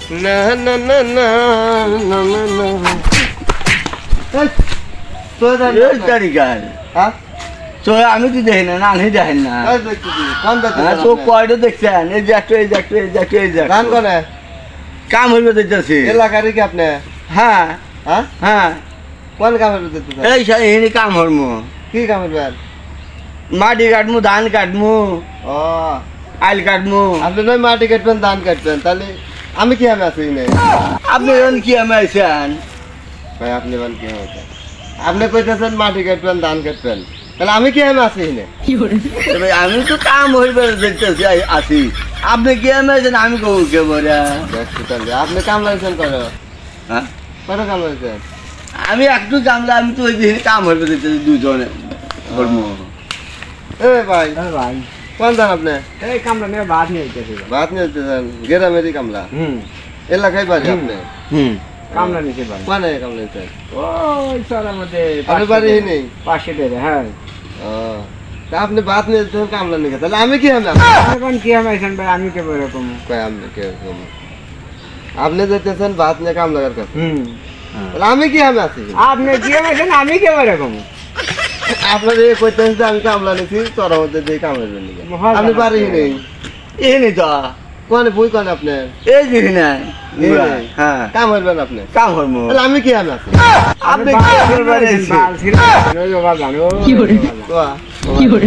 না না না না না না না এই তো এই তারিখার হ্যাঁ তো আমি তো দেখি না নানি দেখেন না এই দেখছি কোন দেখতে তো কয়টা দেখছেন এই যে একটু এই যে একটু এই যে একটু এই যে গান কোনে কাম হইবে দেখতেছি এলাকারই কি আপনি হ্যাঁ হ্যাঁ হ্যাঁ কোন কামের দেখতে এই এখানে কাম হরমু কি কামের বের মাটি কাটমু ধান কাটমু ও আইল কাটমু আপনি নয় মাটি কাটবেন ধান কাটবেন তাহলে আমি কি আমি আছি না আপনি এখন কি আমি আইছেন ভাই আপনি বলেন কি হবে আপনি কইতেছেন মাটি কাটবেন ধান কাটবেন তাহলে আমি কি আমি আছি না তবে আমি তো কাম হইবে দেখতেছি আছি আপনি কি আমি আইছেন আমি কব কে বলে দেখছি তাহলে আপনি কাম লাগছেন করো হ্যাঁ কত কাম লাগছেন আমি একটু কামলে আমি তো ওই যে কাম হইবে দেখতেছি দুজনে হরমু এ ভাই ভাই কোন দান আপনি এই কামরা নিয়ে ভাত নিয়ে যেতেছি ভাত নিয়ে যেতেছেন গ্রামেরই কামলা এলাকায় বাড়ি আপনি হুম কামরা নিতে ভাই কোনে কামলা নিতেছেন ওই চলার মধ্যে আপনার বাড়ি নেই পাশে দেবে হ্যাঁ ও তা আপনি ভাত নিয়ে যেতেছেন কামলা নিয়ে তাহলে আমি কি আমি এখন কি আমি আইছেন ভাই আমি কেবল এরকম কই আপনি কে আপনি যেতেছেন ভাত নিয়ে কামলার কাছে তাহলে আমি কি আমি আছি আপনি কি আইছেন আমি কেবল এরকম আপনার এই কইতেছেন যে আমি কামলা নিছি তোর মধ্যে দিয়ে কামলা নিয়ে আপনি বাড়ি নেই এনে তো কোনে বই কোনে আপনি এই যে না এই নাই। হ্যাঁ কাম হইবেন আপনি কাম হরমু তাহলে আমি কি আমি আছি আপনি কি করবেন বাল ছিল ওই বাবা জানো কি করে কোয়া কি করে